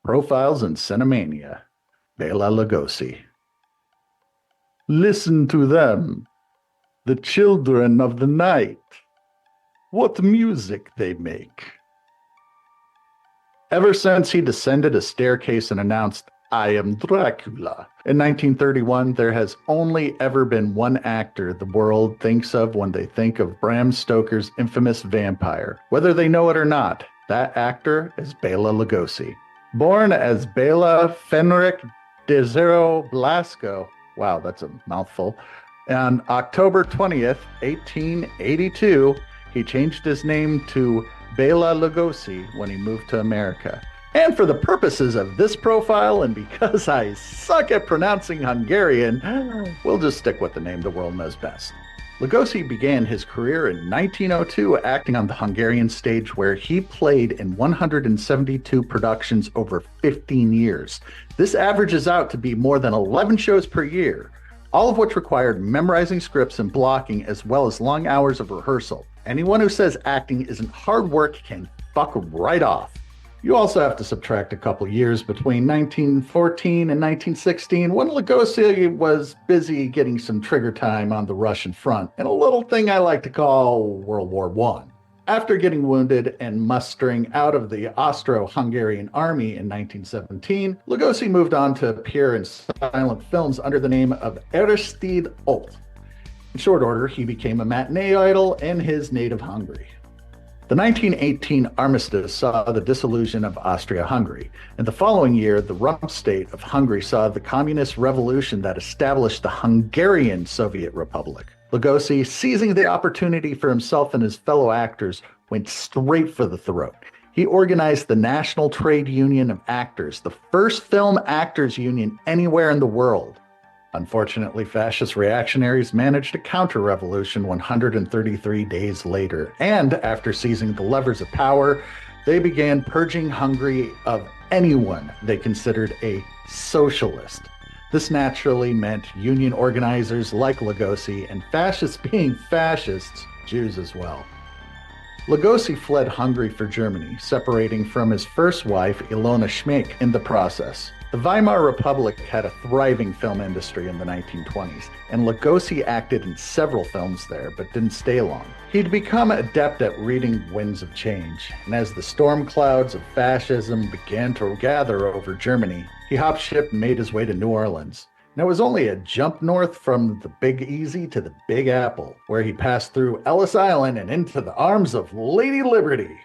Profiles in Cinemania, Bela Lugosi. Listen to them, the children of the night. What music they make. Ever since he descended a staircase and announced, "I am Dracula," in 1931, there has only ever been one actor the world thinks of when they think of Bram Stoker's infamous vampire. Whether they know it or not, that actor is Bela Lugosi. Born as Bela Fenric de Zero Blasco, wow, that's a mouthful, on October 20th, 1882, he changed his name to Bela Lugosi when he moved to America. And for the purposes of this profile, and because I suck at pronouncing Hungarian, we'll just stick with the name the world knows best. Lugosi began his career in 1902 acting on the Hungarian stage, where he played in 172 productions over 15 years. This averages out to be more than 11 shows per year, all of which required memorizing scripts and blocking, as well as long hours of rehearsal. Anyone who says acting isn't hard work can fuck right off. You also have to subtract a couple years between 1914 and 1916, when Lugosi was busy getting some trigger time on the Russian front in a little thing I like to call World War I. After getting wounded and mustering out of the Austro-Hungarian army in 1917, Lugosi moved on to appear in silent films under the name of Aristide Olt. In short order, he became a matinee idol in his native Hungary. The 1918 armistice saw the dissolution of Austria-Hungary, and the following year, the rump state of Hungary saw the communist revolution that established the Hungarian Soviet Republic. Lugosi, seizing the opportunity for himself and his fellow actors, went straight for the throat. He organized the National Trade Union of Actors, the first film actors union anywhere in the world. Unfortunately, fascist reactionaries managed a counter-revolution 133 days later, and after seizing the levers of power, they began purging Hungary of anyone they considered a socialist. This naturally meant union organizers like Lugosi, and fascists being fascists, Jews as well. Lugosi fled Hungary for Germany, separating from his first wife, Ilona Schmeck, in the process. The Weimar Republic had a thriving film industry in the 1920s, and Lugosi acted in several films there, but didn't stay long. He'd become adept at reading winds of change, and as the storm clouds of fascism began to gather over Germany, he hopped ship and made his way to New Orleans. And it was only a jump north from the Big Easy to the Big Apple, where he passed through Ellis Island and into the arms of Lady Liberty.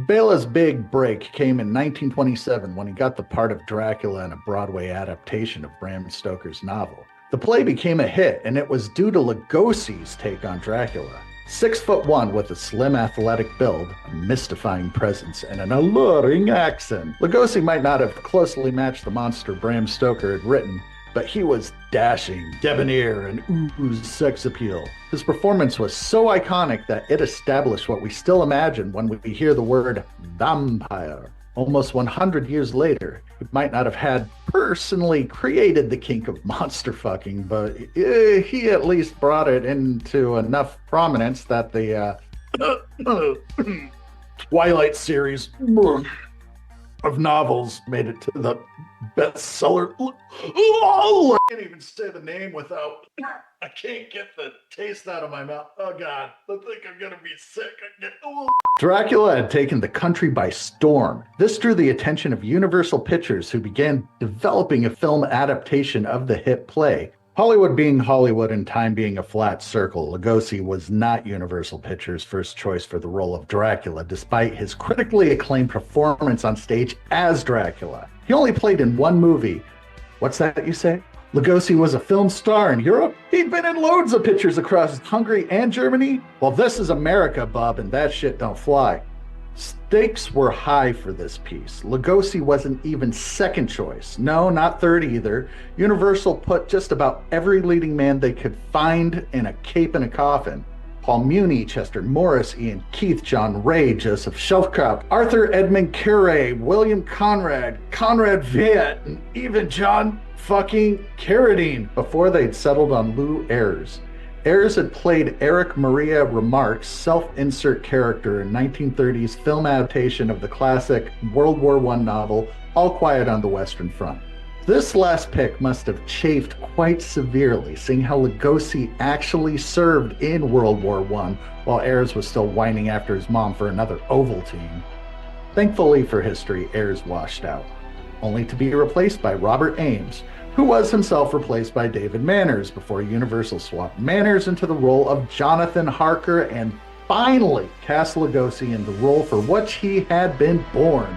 Bela's big break came in 1927 when he got the part of Dracula in a Broadway adaptation of Bram Stoker's novel. The play became a hit, and it was due to Lugosi's take on Dracula. 6'1" with a slim athletic build, a mystifying presence, and an alluring accent, Lugosi might not have closely matched the monster Bram Stoker had written, but he was dashing, debonair, and oozed sex appeal. His performance was so iconic that it established what we still imagine when we hear the word vampire. Almost 100 years later, he might not have had personally created the kink of monster fucking, but he at least brought it into enough prominence that the Twilight series of novels made it to the bestseller. Oh, I can't even say the name without, I can't get the taste out of my mouth. Oh God, I think I'm gonna be sick. Dracula had taken the country by storm. This drew the attention of Universal Pictures, who began developing a film adaptation of the hit play. Hollywood being Hollywood and time being a flat circle, Lugosi was not Universal Pictures' first choice for the role of Dracula, despite his critically acclaimed performance on stage as Dracula. He only played in one movie. What's that you say? Lugosi was a film star in Europe? He'd been in loads of pictures across Hungary and Germany? Well, this is America, bub, and that shit don't fly. Stakes were high for this piece. Lugosi wasn't even second choice. No, not third either. Universal put just about every leading man they could find in a cape and a coffin. Paul Muni, Chester Morris, Ian Keith, John Ray, Joseph Shelfcroft, Arthur Edmund Carey, William Conrad, Conrad Viet, and even John fucking Carradine before they'd settled on Lou Ayres. Ayres had played Eric Maria Remarque's self-insert character in 1930s film adaptation of the classic World War I novel All quiet on the Western Front. This last pick must have chafed quite severely, seeing how Lugosi actually served in World War I, while Ayres was still whining after his mom for another Ovaltine. Thankfully for history, Ayres washed out, only to be replaced by Robert Ames, who was himself replaced by David Manners before Universal swapped Manners into the role of Jonathan Harker and finally cast Lugosi in the role for which he had been born.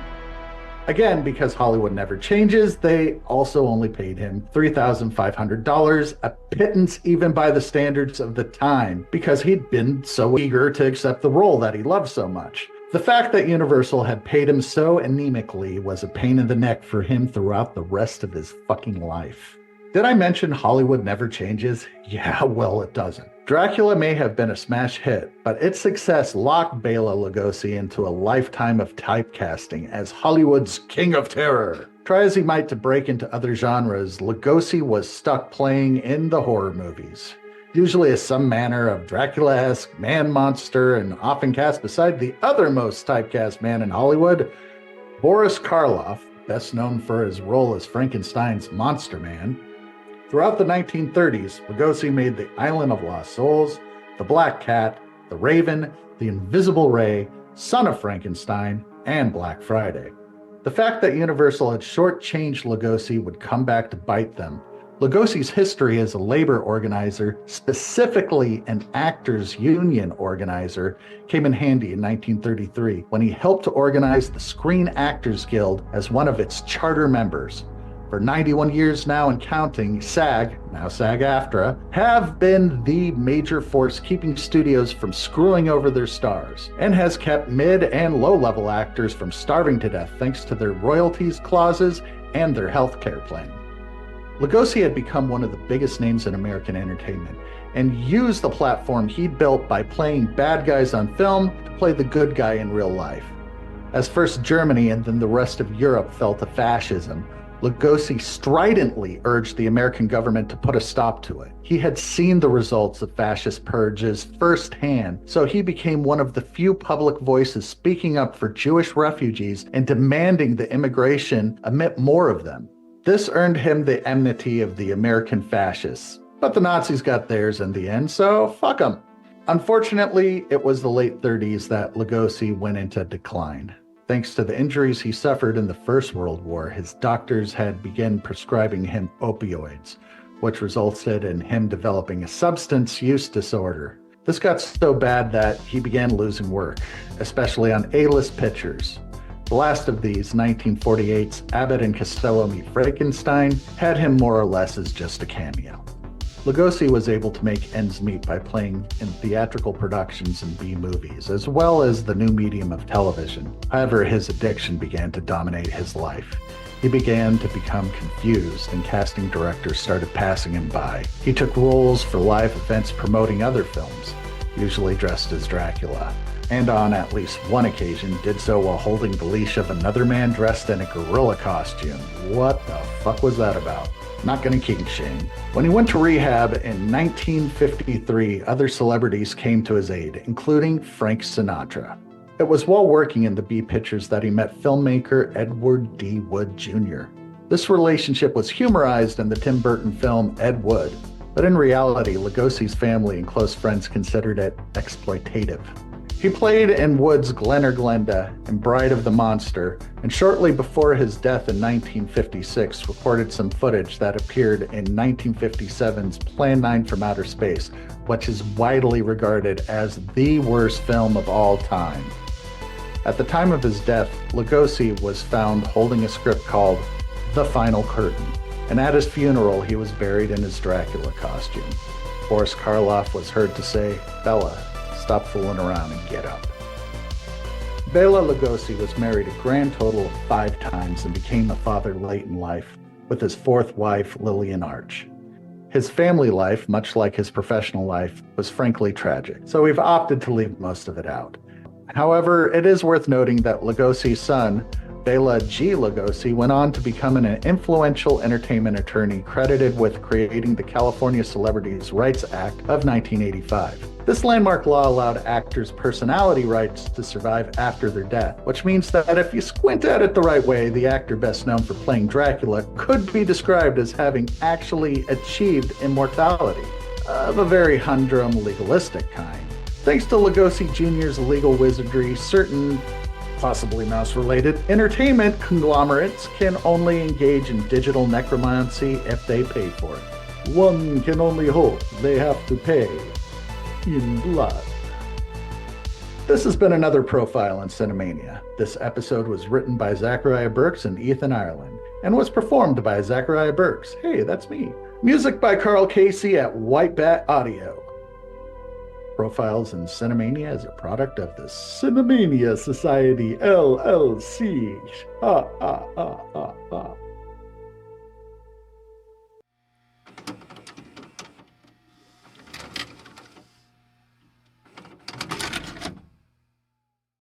Again, because Hollywood never changes, they also only paid him $3,500, a pittance even by the standards of the time, because he'd been so eager to accept the role that he loved so much. The fact that Universal had paid him so anemically was a pain in the neck for him throughout the rest of his fucking life. Did I mention Hollywood never changes? Yeah, well, it doesn't. Dracula may have been a smash hit, but its success locked Bela Lugosi into a lifetime of typecasting as Hollywood's King of Terror. Try as he might to break into other genres, Lugosi was stuck playing in the horror movies, usually as some manner of Dracula-esque man-monster, and often cast beside the other most typecast man in Hollywood, Boris Karloff, best known for his role as Frankenstein's Monster Man. Throughout the 1930s, Lugosi made The Island of Lost Souls, The Black Cat, The Raven, The Invisible Ray, Son of Frankenstein, and Black Friday. The fact that Universal had shortchanged Lugosi would come back to bite them. Lugosi's history as a labor organizer, specifically an actors' union organizer, came in handy in 1933 when he helped to organize the Screen Actors Guild as one of its charter members. For 91 years now and counting, SAG, now SAG-AFTRA, have been the major force keeping studios from screwing over their stars, and has kept mid and low-level actors from starving to death thanks to their royalties clauses and their health care plan. Lugosi had become one of the biggest names in American entertainment, and used the platform he'd built by playing bad guys on film to play the good guy in real life. As first Germany and then the rest of Europe fell to fascism, Lugosi stridently urged the American government to put a stop to it. He had seen the results of fascist purges firsthand, so he became one of the few public voices speaking up for Jewish refugees and demanding the immigration admit more of them. This earned him the enmity of the American fascists, but the Nazis got theirs in the end, so fuck them. Unfortunately, it was the late 30s that Lugosi went into decline. Thanks to the injuries he suffered in the First World War, his doctors had begun prescribing him opioids, which resulted in him developing a substance use disorder. This got so bad that he began losing work, especially on A-list pictures. The last of these, 1948's Abbott and Costello Meet Frankenstein, had him more or less as just a cameo. Lugosi was able to make ends meet by playing in theatrical productions and B-movies, as well as the new medium of television. However, his addiction began to dominate his life. He began to become confused, and casting directors started passing him by. He took roles for live events promoting other films, usually dressed as Dracula, and on at least one occasion did so while holding the leash of another man dressed in a gorilla costume. What the fuck was that about? Not gonna kink shame. When he went to rehab in 1953, other celebrities came to his aid, including Frank Sinatra. It was while working in the B pictures that he met filmmaker Edward D. Wood Jr. This relationship was humorized in the Tim Burton film Ed Wood, but in reality, Lugosi's family and close friends considered it exploitative. He played in Wood's Glen or Glenda in Bride of the Monster, and shortly before his death in 1956 recorded some footage that appeared in 1957's Plan 9 from Outer Space, which is widely regarded as the worst film of all time. At the time of his death, Lugosi was found holding a script called The Final Curtain, and at his funeral he was buried in his Dracula costume. Boris Karloff was heard to say, "Bela, stop fooling around and get up." Bela Lugosi was married a grand total of 5 times and became a father late in life, with his 4th wife, Lillian Arch. His family life, much like his professional life, was frankly tragic, so we've opted to leave most of it out. However, it is worth noting that Lugosi's son, Bela Lugosi went on to become an influential entertainment attorney credited with creating the California Celebrities' Rights Act of 1985. This landmark law allowed actors' personality rights to survive after their death, which means that if you squint at it the right way, the actor best known for playing Dracula could be described as having actually achieved immortality, of a very humdrum legalistic kind. Thanks to Lugosi Jr.'s legal wizardry, certain, possibly mouse-related, entertainment conglomerates can only engage in digital necromancy if they pay for it. One can only hope they have to pay in blood. This has been another profile in Cinemania. This episode was written by Zacharia Berks and Ethan Ireland, and was performed by Zacharia Berks. Hey, that's me. Music by Carl Casey at White Bat Audio. Profiles in Cinemania is a product of the Cinemania Society, LLC.